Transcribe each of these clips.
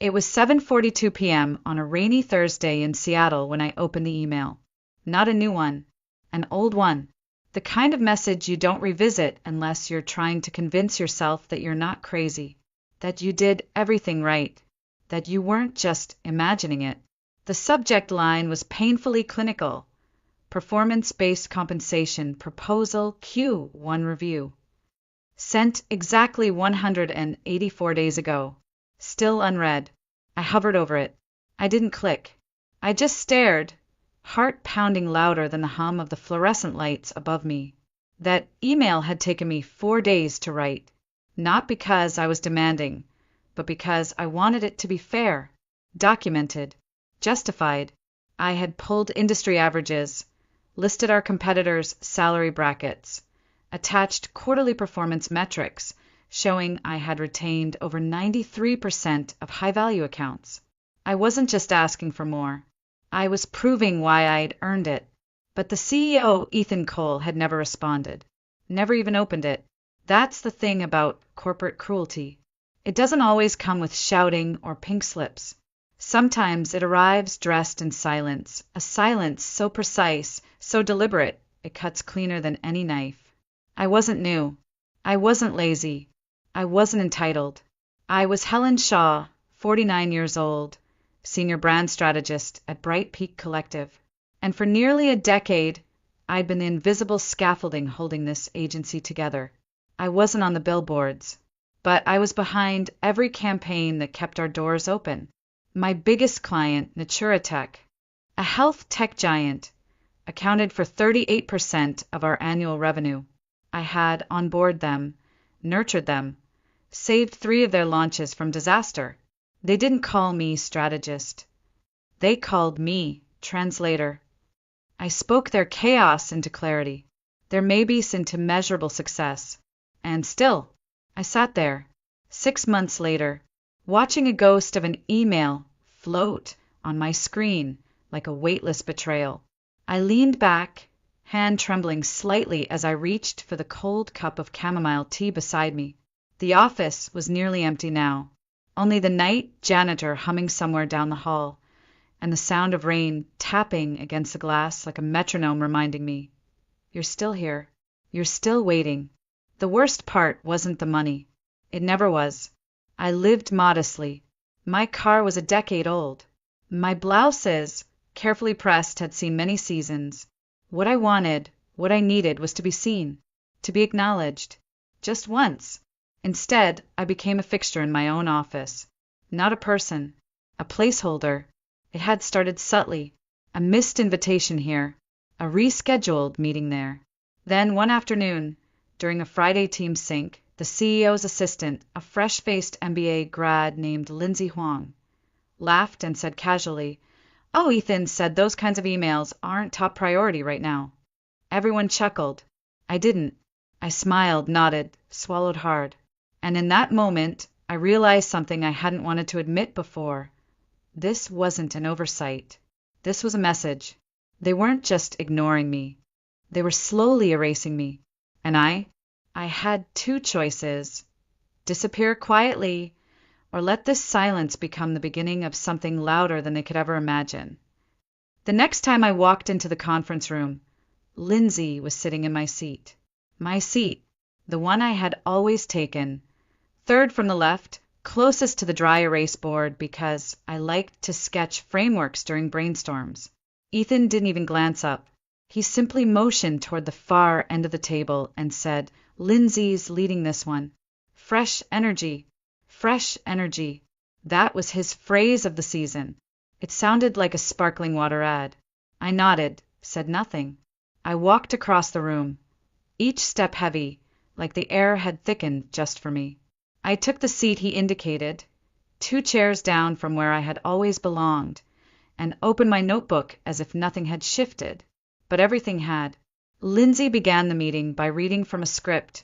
It was 7:42 p.m. on a rainy Thursday in Seattle when I opened the email. Not a new one, an old one. The kind of message you don't revisit unless you're trying to convince yourself that you're not crazy, that you did everything right, that you weren't just imagining it. The subject line was painfully clinical. Performance-based compensation proposal Q1 review. Sent exactly 184 days ago. Still unread. I hovered over it. I didn't click. I just stared, heart pounding louder than the hum of the fluorescent lights above me. That email had taken me 4 days to write, not because I was demanding, but because I wanted it to be fair, documented, justified. I had pulled industry averages, listed our competitors' salary brackets, attached quarterly performance metrics showing I had retained over 93% of high-value accounts. I wasn't just asking for more. I was proving why I'd earned it. But the CEO, Ethan Cole, had never responded, never even opened it. That's the thing about corporate cruelty. It doesn't always come with shouting or pink slips. Sometimes it arrives dressed in silence, a silence so precise, so deliberate, it cuts cleaner than any knife. I wasn't new. I wasn't lazy. I wasn't entitled. I was Helen Shaw, 49 years old, senior brand strategist at Bright Peak Collective. And for nearly a decade, I'd been the invisible scaffolding holding this agency together. I wasn't on the billboards, but I was behind every campaign that kept our doors open. My biggest client, Naturatech, a health tech giant, accounted for 38% of our annual revenue. I had onboarded them, nurtured them, saved 3 of their launches from disaster. They didn't call me strategist. They called me translator. I spoke their chaos into clarity, their maybes into measurable success. And still, I sat there, 6 months later, watching a ghost of an email float on my screen like a weightless betrayal. I leaned back, hand trembling slightly as I reached for the cold cup of chamomile tea beside me. The office was nearly empty now, only the night janitor humming somewhere down the hall, and the sound of rain tapping against the glass like a metronome reminding me, "You're still here. You're still waiting." The worst part wasn't the money. It never was. I lived modestly. My car was a decade old. My blouses, carefully pressed, had seen many seasons. What I wanted, what I needed, was to be seen, to be acknowledged. Just once. Instead, I became a fixture in my own office. Not a person. A placeholder. It had started subtly. A missed invitation here. A rescheduled meeting there. Then one afternoon, during a Friday team sync, the CEO's assistant, a fresh-faced MBA grad named Lindsay Huang, laughed and said casually, "Oh, Ethan said those kinds of emails aren't top priority right now." Everyone chuckled. I didn't. I smiled, nodded, swallowed hard. And in that moment, I realized something I hadn't wanted to admit before. This wasn't an oversight. This was a message. They weren't just ignoring me. They were slowly erasing me. And I had 2 choices. Disappear quietly, or let this silence become the beginning of something louder than they could ever imagine. The next time I walked into the conference room, Lindsay was sitting in my seat. My seat, the one I had always taken, 3rd from the left, closest to the dry erase board because I liked to sketch frameworks during brainstorms. Ethan didn't even glance up. He simply motioned toward the far end of the table and said, "Lindsay's leading this one. Fresh energy. Fresh energy." That was his phrase of the season. It sounded like a sparkling water ad. I nodded, said nothing. I walked across the room, each step heavy, like the air had thickened just for me. I took the seat he indicated, 2 chairs down from where I had always belonged, and opened my notebook as if nothing had shifted. But everything had. Lindsay began the meeting by reading from a script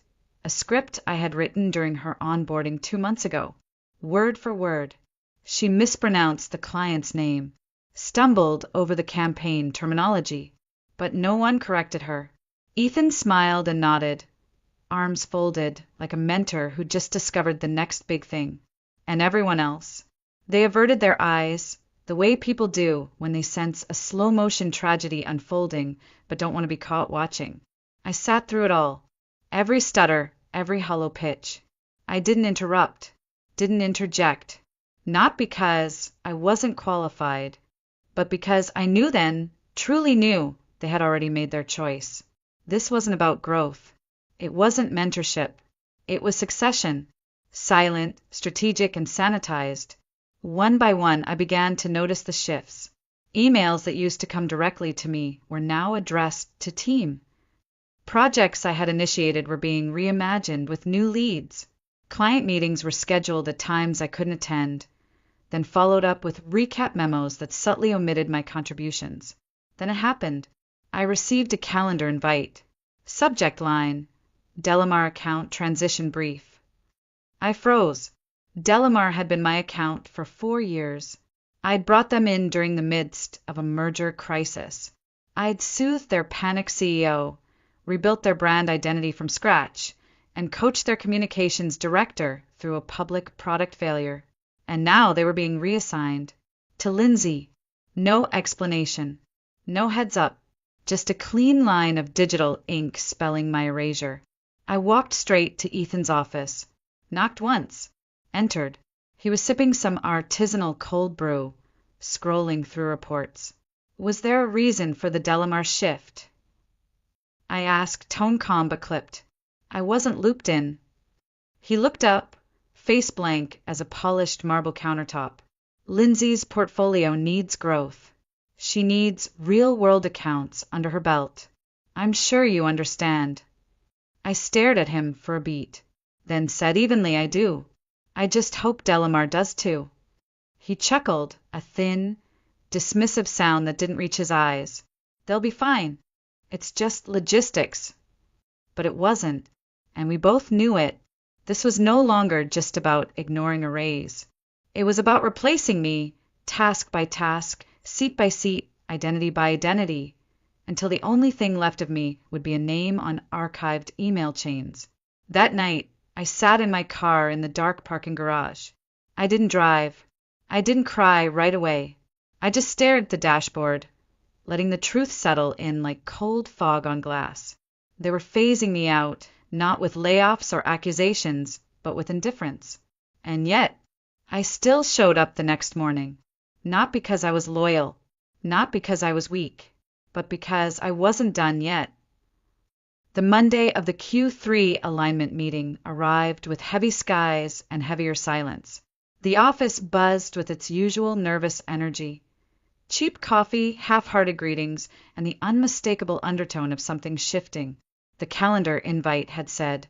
I had written during her onboarding 2 months ago, word for word. She mispronounced the client's name, stumbled over the campaign terminology, but no one corrected her. Ethan smiled and nodded, arms folded like a mentor who just discovered the next big thing. And everyone else, They averted their eyes, the way people do when they sense a slow-motion tragedy unfolding but don't want to be caught watching. I sat through it all. Every stutter, every hollow pitch. I didn't interrupt, didn't interject. Not because I wasn't qualified, but because I knew then, truly knew, they had already made their choice. This wasn't about growth. It wasn't mentorship. It was succession. Silent, strategic, and sanitized. One by one, I began to notice the shifts. Emails that used to come directly to me were now addressed to team. Projects I had initiated were being reimagined with new leads. Client meetings were scheduled at times I couldn't attend, then followed up with recap memos that subtly omitted my contributions. Then it happened. I received a calendar invite. Subject line, Delamar account transition brief. I froze. Delamar had been my account for 4 years. I'd brought them in during the midst of a merger crisis. I'd soothed their panicked CEO, rebuilt their brand identity from scratch, and coached their communications director through a public product failure. And now they were being reassigned to Lindsay. No explanation, no heads up, just a clean line of digital ink spelling my erasure. I walked straight to Ethan's office, knocked once, entered. He was sipping some artisanal cold brew, scrolling through reports. Was there a reason for the Delamar shift? I asked, tone calm but clipped. I wasn't looped in. He looked up, face blank as a polished marble countertop. Lindsay's portfolio needs growth. She needs real-world accounts under her belt. I'm sure you understand. I stared at him for a beat, then said evenly, I do. I just hope Delamar does too. He chuckled, a thin, dismissive sound that didn't reach his eyes. They'll be fine. It's just logistics. But it wasn't, and we both knew it. This was no longer just about ignoring a raise. It was about replacing me, task by task, seat by seat, identity by identity, until the only thing left of me would be a name on archived email chains. That night, I sat in my car in the dark parking garage. I didn't drive. I didn't cry right away. I just stared at the dashboard, letting the truth settle in like cold fog on glass. They were phasing me out, not with layoffs or accusations, but with indifference. And yet, I still showed up the next morning, not because I was loyal, not because I was weak, but because I wasn't done yet. The Monday of the Q3 alignment meeting arrived with heavy skies and heavier silence. The office buzzed with its usual nervous energy. Cheap coffee, half-hearted greetings, and the unmistakable undertone of something shifting. The calendar invite had said,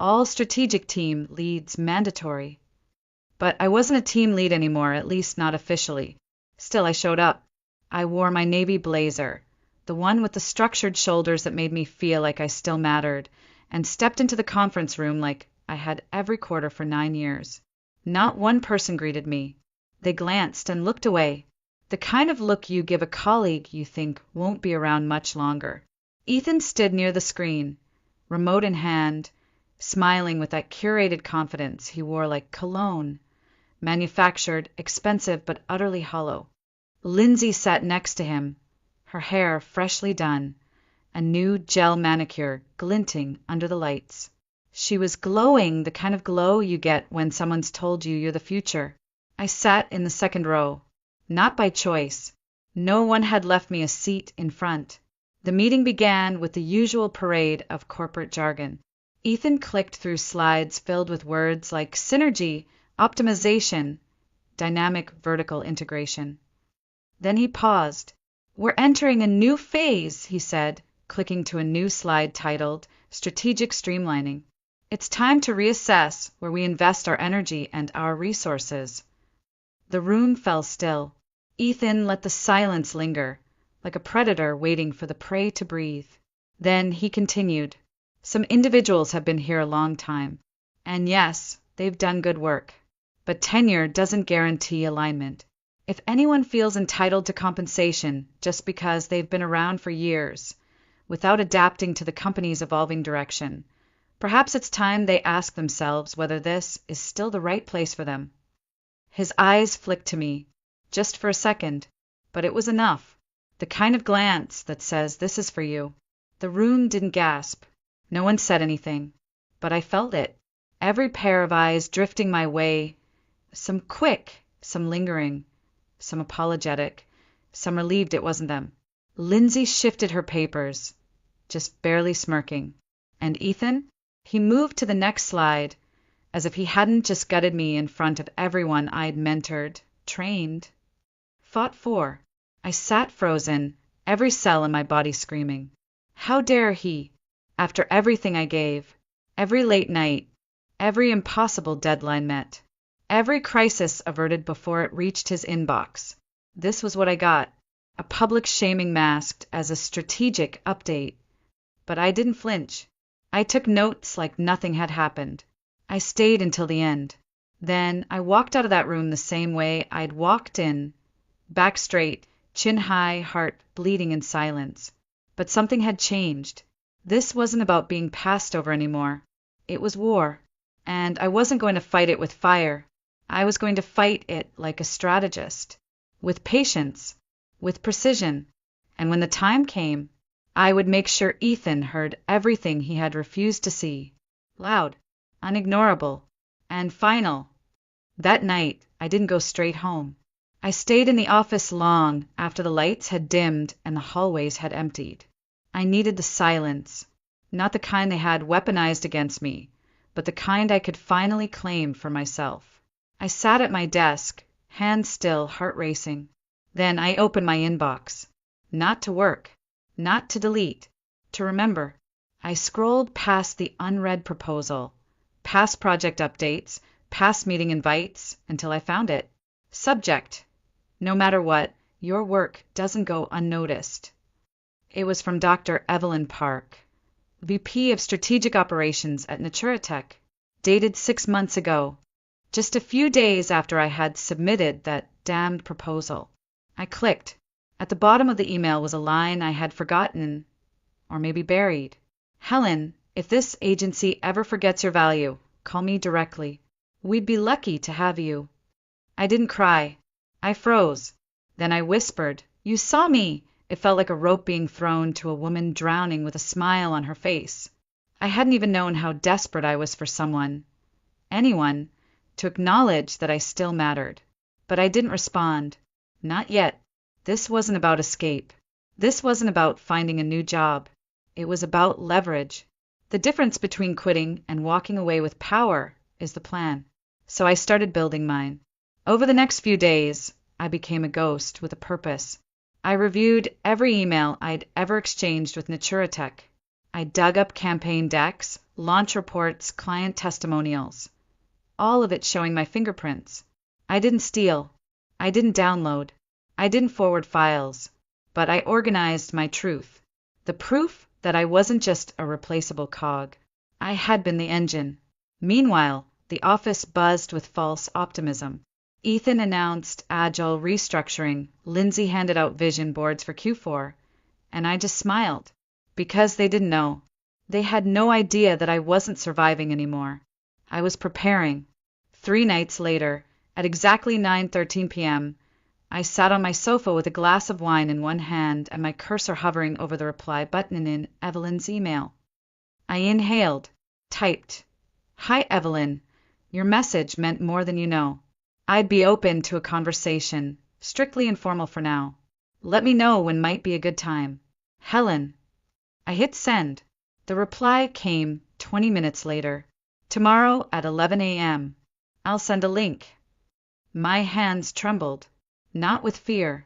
all strategic team leads mandatory. But I wasn't a team lead anymore, at least not officially. Still, I showed up. I wore my navy blazer, the one with the structured shoulders that made me feel like I still mattered, and stepped into the conference room like I had every quarter for 9 years. Not one person greeted me. They glanced and looked away. The kind of look you give a colleague you think won't be around much longer. Ethan stood near the screen, remote in hand, smiling with that curated confidence he wore like cologne, manufactured, expensive, but utterly hollow. Lindsay sat next to him, her hair freshly done, a new gel manicure glinting under the lights. She was glowing, the kind of glow you get when someone's told you you're the future. I sat in the second row, not by choice. No one had left me a seat in front. The meeting began with the usual parade of corporate jargon. Ethan clicked through slides filled with words like synergy, optimization, dynamic vertical integration. Then he paused. We're entering a new phase, he said, clicking to a new slide titled Strategic Streamlining. It's time to reassess where we invest our energy and our resources. The room fell still. Ethan let the silence linger, like a predator waiting for the prey to breathe. Then he continued. Some individuals have been here a long time. And yes, they've done good work. But tenure doesn't guarantee alignment. If anyone feels entitled to compensation just because they've been around for years, without adapting to the company's evolving direction, perhaps it's time they ask themselves whether this is still the right place for them. His eyes flicked to me, just for a second, but it was enough. The kind of glance that says, "This is for you." The room didn't gasp. No one said anything, but I felt it. Every pair of eyes drifting my way, some quick, some lingering, some apologetic, some relieved it wasn't them. Lindsay shifted her papers, just barely smirking. And Ethan? He moved to the next slide, as if he hadn't just gutted me in front of everyone I'd mentored, trained. Fought for. I sat frozen, every cell in my body screaming. How dare he, after everything I gave, every late night, every impossible deadline met, every crisis averted before it reached his inbox. This was what I got, a public shaming masked as a strategic update. But I didn't flinch. I took notes like nothing had happened. I stayed until the end. Then I walked out of that room the same way I'd walked in, back straight, chin high, heart bleeding in silence. But something had changed. This wasn't about being passed over anymore. It was war. And I wasn't going to fight it with fire. I was going to fight it like a strategist, with patience, with precision. And when the time came, I would make sure Ethan heard everything he had refused to see. Loud, unignorable, and final. That night, I didn't go straight home. I stayed in the office long after the lights had dimmed and the hallways had emptied. I needed the silence, not the kind they had weaponized against me, but the kind I could finally claim for myself. I sat at my desk, hands still, heart racing. Then I opened my inbox. Not to work, not to delete, to remember. I scrolled past the unread proposal, past project updates, past meeting invites, until I found it. Subject: no matter what, your work doesn't go unnoticed. It was from Dr. Evelyn Park, VP of Strategic Operations at Naturatech, dated 6 months ago, just a few days after I had submitted that damned proposal. I clicked. At the bottom of the email was a line I had forgotten, or maybe buried. "Helen, if this agency ever forgets your value, call me directly. We'd be lucky to have you." I didn't cry. I froze. Then I whispered, "You saw me!" It felt like a rope being thrown to a woman drowning with a smile on her face. I hadn't even known how desperate I was for someone, anyone, to acknowledge that I still mattered. But I didn't respond. Not yet. This wasn't about escape. This wasn't about finding a new job. It was about leverage. The difference between quitting and walking away with power is the plan. So I started building mine. Over the next few days, I became a ghost with a purpose. I reviewed every email I'd ever exchanged with Naturatech. I dug up campaign decks, launch reports, client testimonials. All of it showing my fingerprints. I didn't steal. I didn't download. I didn't forward files. But I organized my truth. The proof that I wasn't just a replaceable cog. I had been the engine. Meanwhile, the office buzzed with false optimism. Ethan announced agile restructuring. Lindsay handed out vision boards for Q4. And I just smiled. Because they didn't know. They had no idea that I wasn't surviving anymore. I was preparing. 3 nights later, at exactly 9:13 p.m., I sat on my sofa with a glass of wine in one hand and my cursor hovering over the reply button in Evelyn's email. I inhaled, typed, "Hi, Evelyn. Your message meant more than you know. I'd be open to a conversation, strictly informal for now. Let me know when might be a good time. Helen." I hit send. The reply came 20 minutes later. "Tomorrow at 11 a.m. I'll send a link." My hands trembled. Not with fear,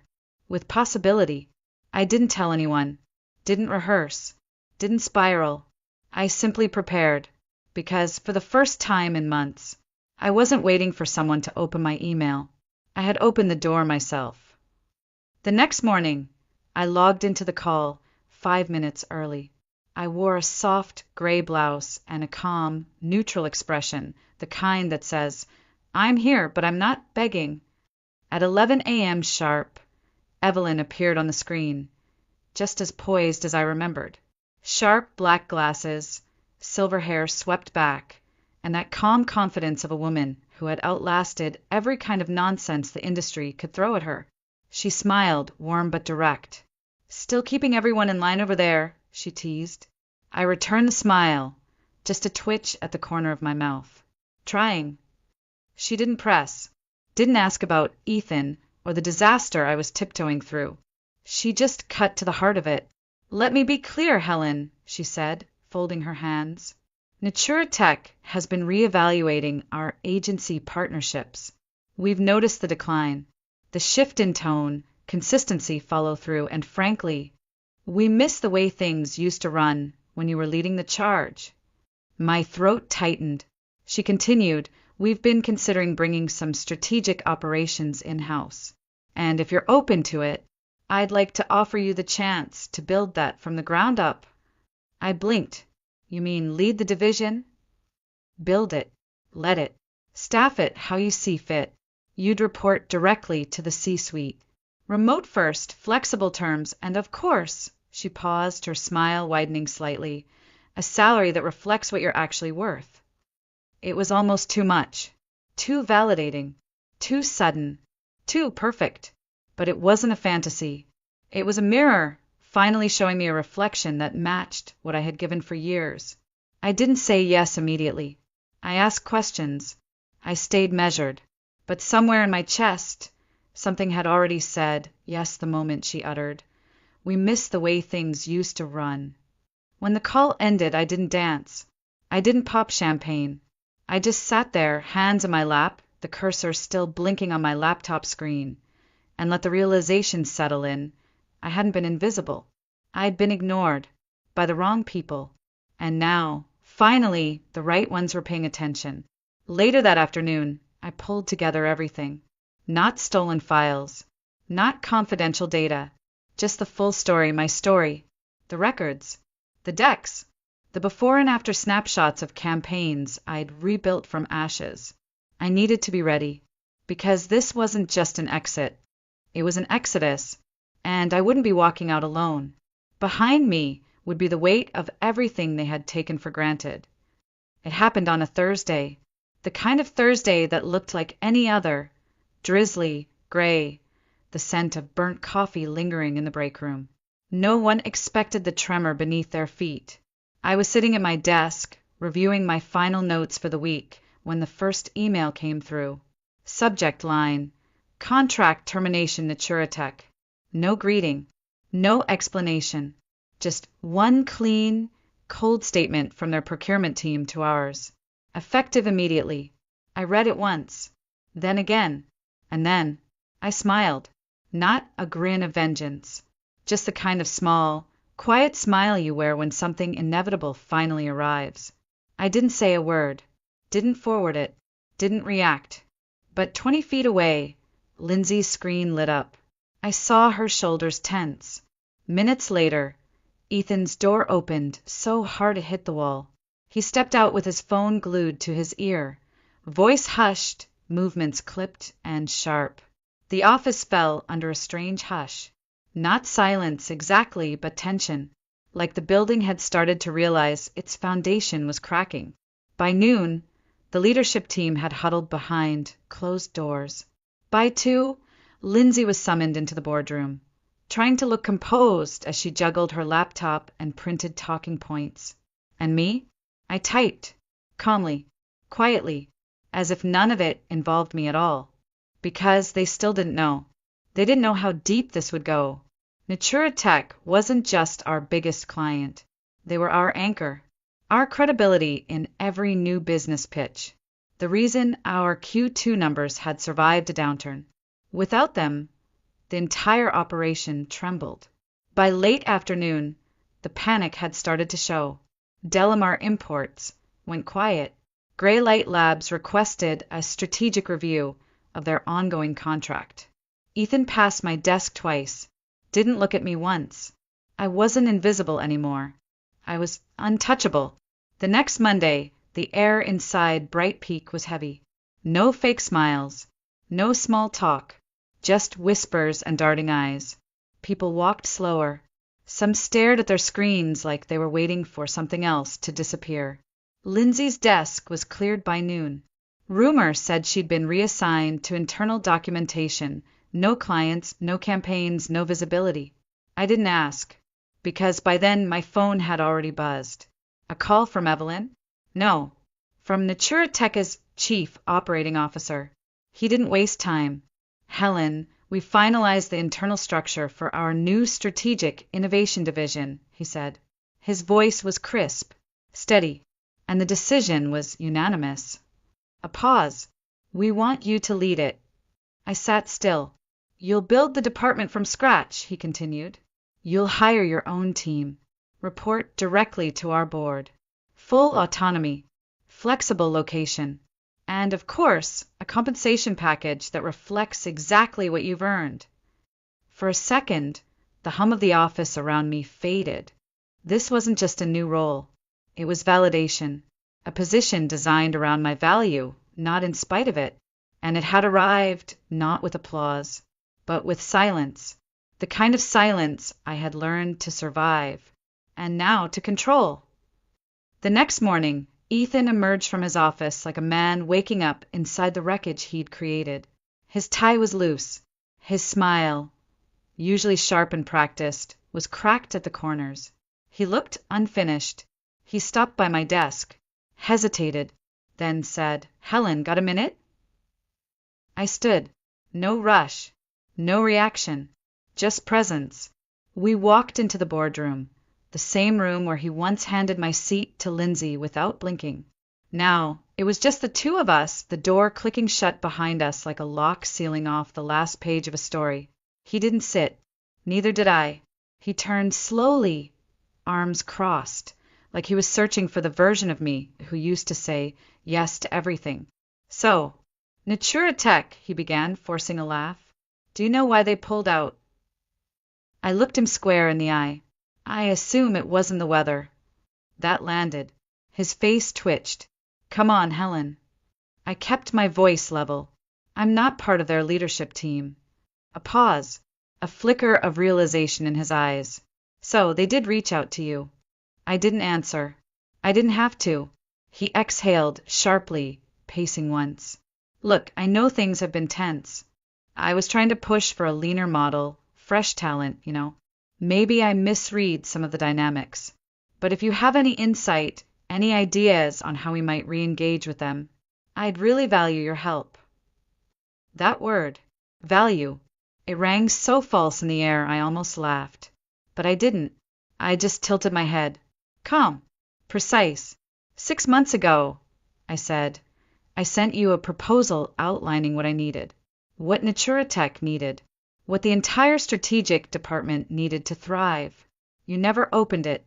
with possibility. I didn't tell anyone, didn't rehearse, didn't spiral. I simply prepared, because for the first time in months, I wasn't waiting for someone to open my email. I had opened the door myself. The next morning, I logged into the call 5 minutes early. I wore a soft gray blouse and a calm, neutral expression, the kind that says, "I'm here, but I'm not begging." At 11 a.m. sharp, Evelyn appeared on the screen, just as poised as I remembered. Sharp black glasses, silver hair swept back, and that calm confidence of a woman who had outlasted every kind of nonsense the industry could throw at her. She smiled, warm but direct. "Still keeping everyone in line over there," she teased. I returned the smile, just a twitch at the corner of my mouth. "Trying." She didn't press, didn't ask about Ethan or the disaster I was tiptoeing through. She just cut to the heart of it. "Let me be clear, Helen," she said, folding her hands. "Natura Tech has been reevaluating our agency partnerships. We've noticed the decline, the shift in tone, consistency, follow through, and frankly, we miss the way things used to run when you were leading the charge." My throat tightened. She continued, "We've been considering bringing some strategic operations in-house. And if you're open to it, I'd like to offer you the chance to build that from the ground up." I blinked. "You mean lead the division?" "Build it, let it, staff it how you see fit. You'd report directly to the C-suite. Remote first, flexible terms, and of course," she paused, her smile widening slightly, "a salary that reflects what you're actually worth." It was almost too much, too validating, too sudden, too perfect. But it wasn't a fantasy. It was a mirror, finally showing me a reflection that matched what I had given for years. I didn't say yes immediately. I asked questions. I stayed measured. But somewhere in my chest, something had already said yes the moment she uttered, "We miss the way things used to run." When the call ended, I didn't dance. I didn't pop champagne. I just sat there, hands in my lap, the cursor still blinking on my laptop screen, and let the realization settle in. I hadn't been invisible. I'd been ignored by the wrong people. And now, finally, the right ones were paying attention. Later that afternoon, I pulled together everything. Not stolen files, not confidential data, just the full story, my story, the records, the decks, the before and after snapshots of campaigns I'd rebuilt from ashes. I needed to be ready, because this wasn't just an exit. It was an exodus, and I wouldn't be walking out alone. Behind me would be the weight of everything they had taken for granted. It happened on a Thursday, the kind of Thursday that looked like any other, drizzly, gray, the scent of burnt coffee lingering in the break room. No one expected the tremor beneath their feet. I was sitting at my desk, reviewing my final notes for the week, when the first email came through. Subject line: Contract termination, Natura Tech. No greeting, no explanation, just one clean, cold statement from their procurement team to ours. Effective immediately. I read it once, then again, and then I smiled. Not a grin of vengeance, just the kind of small, quiet smile you wear when something inevitable finally arrives. I didn't say a word, didn't forward it, didn't react. But 20 feet away, Lindsay's screen lit up. I saw her shoulders tense. Minutes later, Ethan's door opened so hard it hit the wall. He stepped out with his phone glued to his ear. Voice hushed, movements clipped and sharp. The office fell under a strange hush. Not silence exactly, but tension, like the building had started to realize its foundation was cracking. By noon, the leadership team had huddled behind closed doors. By 2, Lindsay was summoned into the boardroom, trying to look composed as she juggled her laptop and printed talking points. And me? I typed, calmly, quietly, as if none of it involved me at all. Because they still didn't know. They didn't know how deep this would go. Natura Tech wasn't just our biggest client. They were our anchor, our credibility in every new business pitch. The reason our Q2 numbers had survived a downturn. Without them, the entire operation trembled. By late afternoon, the panic had started to show. Delamar Imports went quiet. Greylight Labs requested a strategic review of their ongoing contract. Ethan passed my desk twice, didn't look at me once. I wasn't invisible anymore. I was untouchable. The next Monday, the air inside Bright Peak was heavy. No fake smiles, no small talk, just whispers and darting eyes. People walked slower. Some stared at their screens like they were waiting for something else to disappear. Lindsay's desk was cleared by noon. Rumor said she'd been reassigned to internal documentation. No clients, no campaigns, no visibility. I didn't ask, because by then my phone had already buzzed. A call from Evelyn? No, from Naturatech's chief operating officer. He didn't waste time. Helen, we finalized the internal structure for our new strategic innovation division, he said. His voice was crisp, steady, and the decision was unanimous. A pause. We want you to lead it. I sat still. You'll build the department from scratch, he continued. You'll hire your own team. Report directly to our board. Full autonomy. Flexible location. And, of course, a compensation package that reflects exactly what you've earned. For a second, the hum of the office around me faded. This wasn't just a new role. It was validation. A position designed around my value, not in spite of it. And it had arrived not with applause, but with silence. The kind of silence I had learned to survive, and now to control. The next morning, Ethan emerged from his office like a man waking up inside the wreckage he'd created. His tie was loose. His smile, usually sharp and practiced, was cracked at the corners. He looked unfinished. He stopped by my desk, hesitated, then said, "Helen, got a minute?" I stood. No rush, no reaction, just presence. We walked into the boardroom, the same room where he once handed my seat to Lindsay without blinking. Now, it was just the two of us, the door clicking shut behind us like a lock sealing off the last page of a story. He didn't sit. Neither did I. He turned slowly, arms crossed, like he was searching for the version of me who used to say yes to everything. "So, Naturatech," he began, forcing a laugh. "Do you know why they pulled out?" I looked him square in the eye. "I assume it wasn't the weather." That landed. His face twitched. "Come on, Helen." I kept my voice level. "I'm not part of their leadership team." A pause. A flicker of realization in his eyes. "So, they did reach out to you." I didn't answer. I didn't have to. He exhaled sharply, pacing once. "Look, I know things have been tense. I was trying to push for a leaner model, fresh talent, you know. Maybe I misread some of the dynamics. But if you have any insight, any ideas on how we might re-engage with them, I'd really value your help." That word, value, it rang so false in the air I almost laughed. But I didn't. I just tilted my head. "Calm. Precise. 6 months ago," I said, "I sent you a proposal outlining what I needed, what Naturatech needed, what the entire strategic department needed to thrive. You never opened it."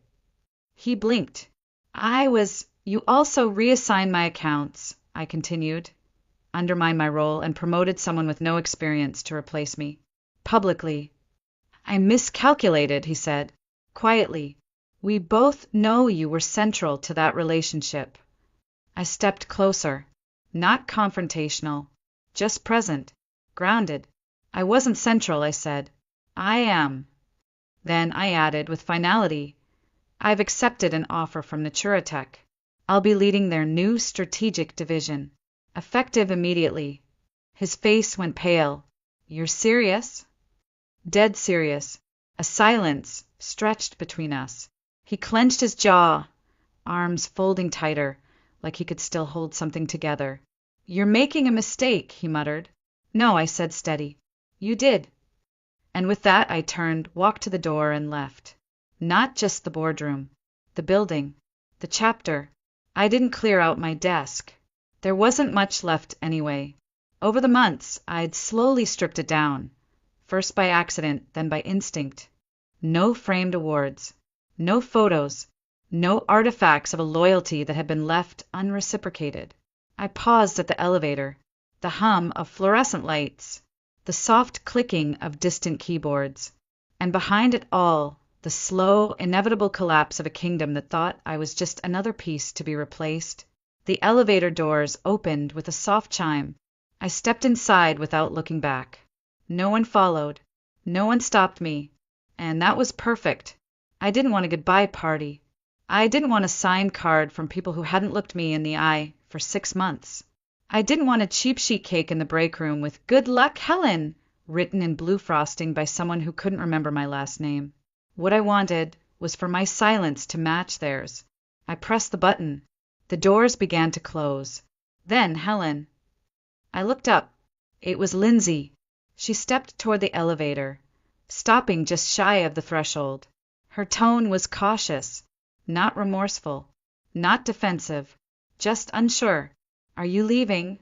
He blinked. "You also reassigned my accounts," I continued, undermined my role, and promoted someone with no experience to replace me. Publicly. "I miscalculated," he said, quietly. "We both know you were central to that relationship." I stepped closer. Not confrontational, just present, grounded. "I wasn't central," I said. "I am." Then I added with finality, "I've accepted an offer from Naturatech. I'll be leading their new strategic division, effective immediately." His face went pale. "You're serious?" Dead serious. A silence stretched between us. He clenched his jaw, arms folding tighter, like he could still hold something together. "You're making a mistake," he muttered. "No," I said, steady. "You did." And with that I turned, walked to the door, and left. Not just the boardroom. The building. The chapter. I didn't clear out my desk. There wasn't much left anyway. Over the months, I'd slowly stripped it down. First by accident, then by instinct. No framed awards. No photos. No artifacts of a loyalty that had been left unreciprocated. I paused at the elevator. The hum of fluorescent lights. The soft clicking of distant keyboards. And behind it all, the slow, inevitable collapse of a kingdom that thought I was just another piece to be replaced. The elevator doors opened with a soft chime. I stepped inside without looking back. No one followed. No one stopped me. And that was perfect. I didn't want a goodbye party. I didn't want a signed card from people who hadn't looked me in the eye for 6 months. I didn't want a cheap sheet cake in the break room with "Good luck, Helen" written in blue frosting by someone who couldn't remember my last name. What I wanted was for my silence to match theirs. I pressed the button. The doors began to close. Then Helen. I looked up. It was Lindsay. She stepped toward the elevator, stopping just shy of the threshold. Her tone was cautious, not remorseful, not defensive, just unsure. "Are you leaving?"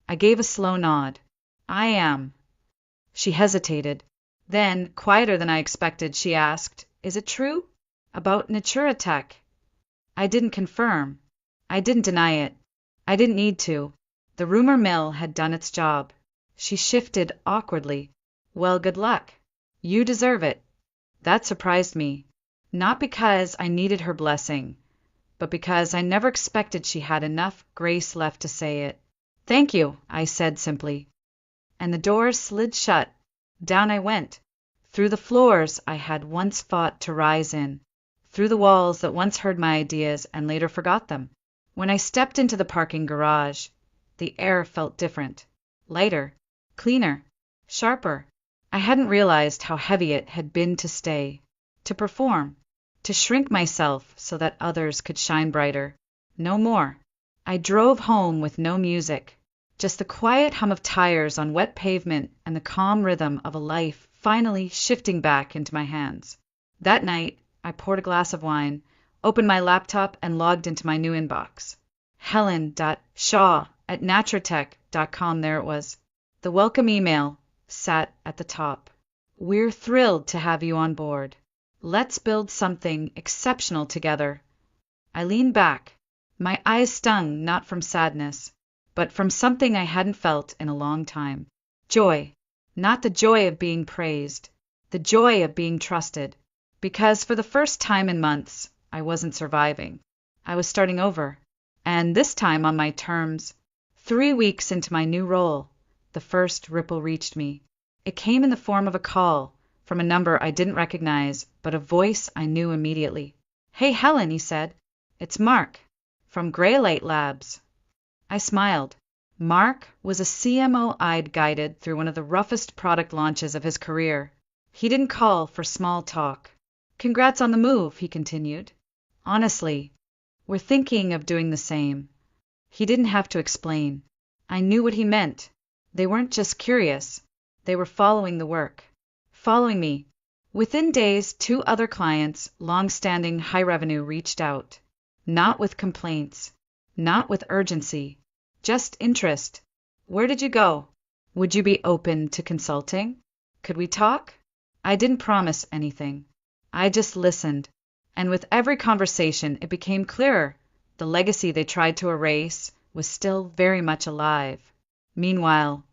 I gave a slow nod. "I am." She hesitated. Then, quieter than I expected, she asked, "Is it true? About Naturatech?" I didn't confirm. I didn't deny it. I didn't need to. The rumor mill had done its job. She shifted awkwardly. "Well, good luck. You deserve it." That surprised me. Not because I needed her blessing, but because I never expected she had enough grace left to say it. "Thank you," I said simply. And the door slid shut. Down I went. Through the floors I had once fought to rise in. Through the walls that once heard my ideas and later forgot them. When I stepped into the parking garage, the air felt different. Lighter. Cleaner. Sharper. I hadn't realized how heavy it had been to stay. To perform. To shrink myself so that others could shine brighter. No more. I drove home with no music. Just the quiet hum of tires on wet pavement and the calm rhythm of a life finally shifting back into my hands. That night, I poured a glass of wine, opened my laptop, and logged into my new inbox. Helen.shaw@natratech.com, there it was. The welcome email sat at the top. "We're thrilled to have you on board. Let's build something exceptional together." I leaned back. My eyes stung not from sadness, but from something I hadn't felt in a long time. Joy. Not the joy of being praised, the joy of being trusted. Because for the first time in months, I wasn't surviving. I was starting over. And this time on my terms. 3 weeks into my new role, the first ripple reached me. It came in the form of a call, from a number I didn't recognize, but a voice I knew immediately. "Hey, Helen," he said. "It's Mark, from Greylight Labs." I smiled. Mark was a CMO I'd guided through one of the roughest product launches of his career. He didn't call for small talk. "Congrats on the move," he continued. "Honestly, we're thinking of doing the same." He didn't have to explain. I knew what he meant. They weren't just curious. They were following the work. Following me. Within days, 2 other clients, long-standing high revenue, reached out. Not with complaints. Not with urgency. Just interest. "Where did you go? Would you be open to consulting? Could we talk?" I didn't promise anything. I just listened. And with every conversation, it became clearer. The legacy they tried to erase was still very much alive. Meanwhile,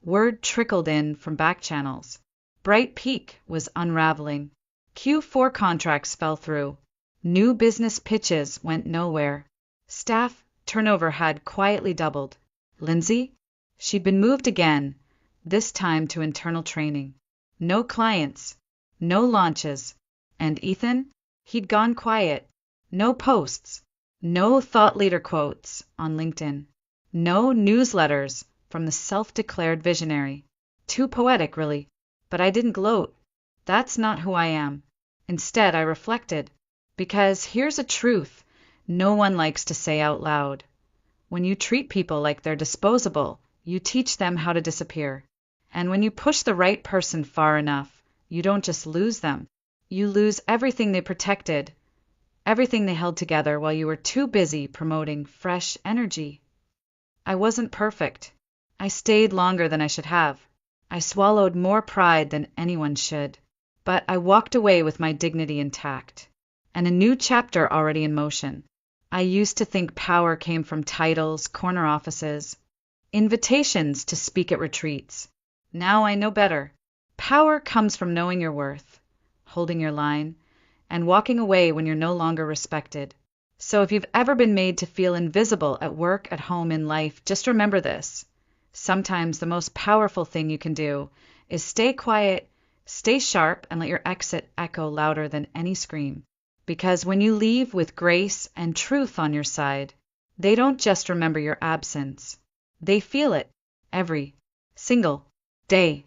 word trickled in from back channels. Bright Peak was unraveling. Q4 contracts fell through. New business pitches went nowhere. Staff turnover had quietly doubled. Lindsay? She'd been moved again, this time to internal training. No clients. No launches. And Ethan? He'd gone quiet. No posts. No thought leader quotes on LinkedIn. No newsletters from the self-declared visionary. Too poetic, really. But I didn't gloat. That's not who I am. Instead, I reflected. Because here's a truth no one likes to say out loud. When you treat people like they're disposable, you teach them how to disappear. And when you push the right person far enough, you don't just lose them. You lose everything they protected, everything they held together while you were too busy promoting fresh energy. I wasn't perfect. I stayed longer than I should have. I swallowed more pride than anyone should. But I walked away with my dignity intact, and a new chapter already in motion. I used to think power came from titles, corner offices, invitations to speak at retreats. Now I know better. Power comes from knowing your worth, holding your line, and walking away when you're no longer respected. So if you've ever been made to feel invisible at work, at home, in life, just remember this. Sometimes the most powerful thing you can do is stay quiet, stay sharp, and let your exit echo louder than any scream. Because when you leave with grace and truth on your side, they don't just remember your absence. They feel it every single day.